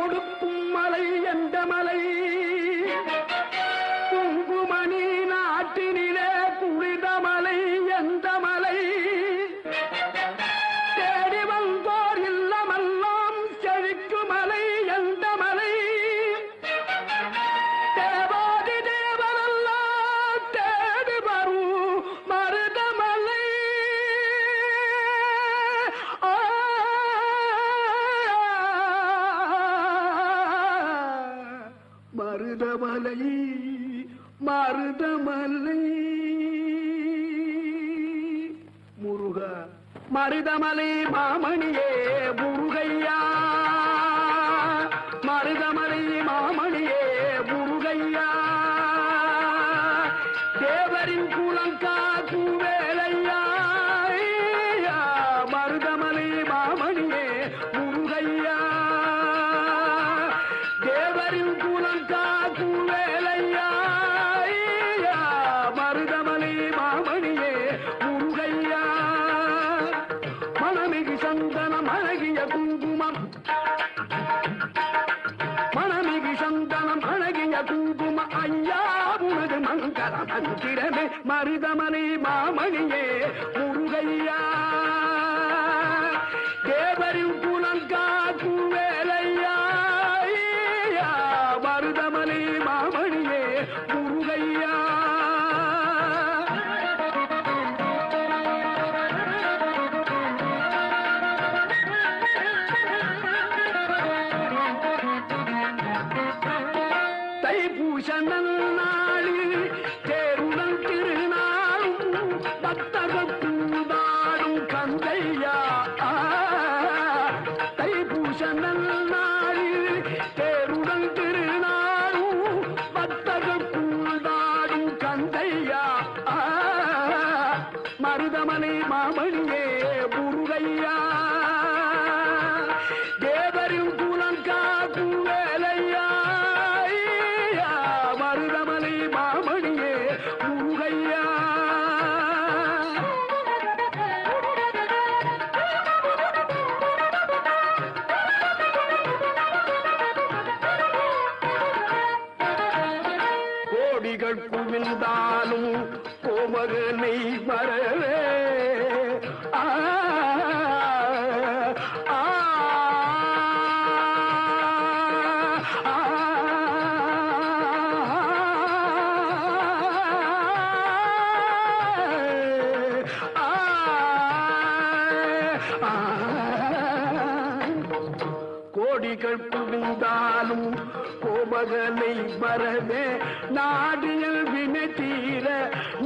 கொடுக்கும் மலை எந்த மலை குங்குமணி நாட்டினிலே புனித மலை எந்த மலை தேடி வந்தோர் இல்லமெல்லாம் செழிக்கு மலை எந்த மலை தேவாதி தேவரெல்லாம் தேடி வரும் மருதமலை மருதமலை மருதமலை முருகா மருதமலை மாமணியே முருகையா மருதமலை மாமணியே முருகையா தேவரின் குலங்காக்கு வேலையா மருதமலை மாமணியே முருகையா தேவரின் குலங்காக்கு வேலையா மருதமலை மாமணியே முருகையா மணமிகு சந்தனம் அழகிய குங்குமம் மணமிகு சந்தனம் அழகிய குங்கும ஐயா உனது மங்கள மந்திரமே மருதமலை மாமணியே முருகையா தேவரின் குலங்காக்கு வேலையா மருதமலை மாமணியே முருகையா தைப்பூச நன்னாளில் தேருடன் திருநாளும் பக்தகூடாடும் கந்தையா தைப்பூச நன்னாளில் தேருடன் திருநாளும் பக்தகூடாடும் கந்தையா மருதமலை மாமணியே முருகையா தேவரின் குலங்காக்கு வேலையா மருதமலை மாமணியே முருகையா கோடிகள் குவிந்தாலும் கோமகனை மறவே கோடிகள் குவிந்தாலும் கோமகனை மறவே நாடியல் வினை தீர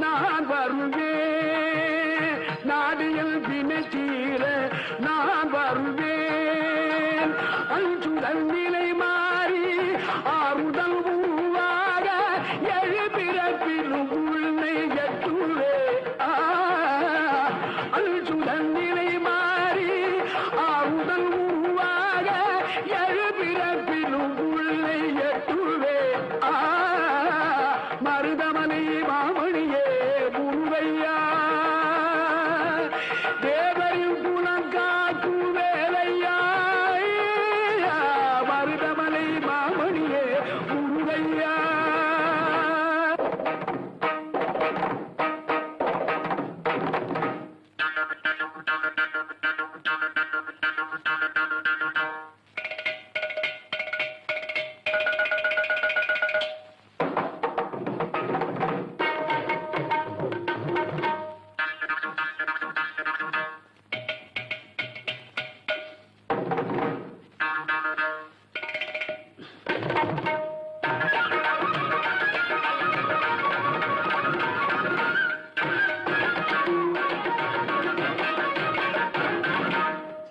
நான் வருவேன் நாடியல் வினை தீர நான் வருவேன் அஞ்சுதல் நிலை மாறி ஆறுதல் உருவாக எழுபிறப்பிலும் உன்னை எட்டுவே அஞ்சுதல் நிலை மாறி ஆறுதல் உருவாக எழுபிறப்பிலும் உன்னை எட்டுவே மருதமலை மாமணியே முருகையா தேவரின் குலங்காக்கு வேலையா மருதமலை மாமணியே முருகையா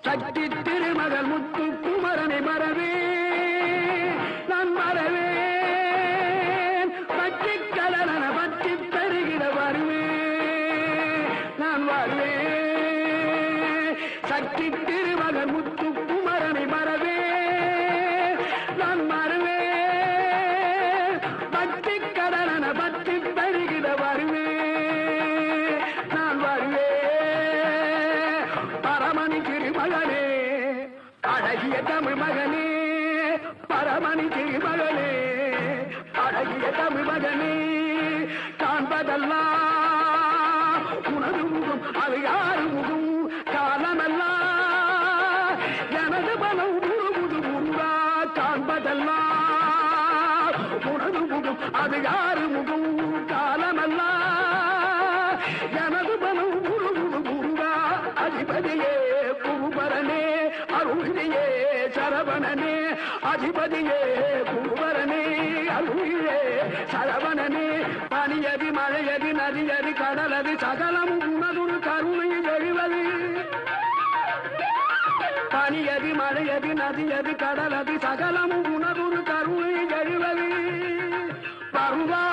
சக்தி திருமகள் முத்து குமரனை மறவே நான் மறவேன் பற்றி கடலன பற்றி பெருகிட வருவேன் நான் வருவேன் சக்தி திருமகள் முத்து குமரனை மறவே நான் மறவேன் பற்றி கடலன பற்றி பெருகிட வருவேன் நான் வருவேன் பரமணி திருமகனே அழகிய தமிழ் மகனே பரமணி திருமகனே அழகிய தமிழ் மகனே காண்பதெல்லாம் உனது முகம் அது யாரு முகம் காலமெல்லாம் எனது பலம் முழுமுது முருகா காண்பதெல்லாம் உனது முகம் அது யாரு முகம் காலமெல்லாம் எனது பலம் முழுமுது முருகா அதிபதியே குருபரனே அருளியே சரவணனே அதிபதியே குருபரனே அருளியே சரவணனே பனியதி மழையதி நதியதி கடலது சகலமும் உனதுரு கருணையில் எழுவது பனியதி மழையதி நதியதி கடலது சகலமும் உனதுரு கருணையில் எழுவது பருவா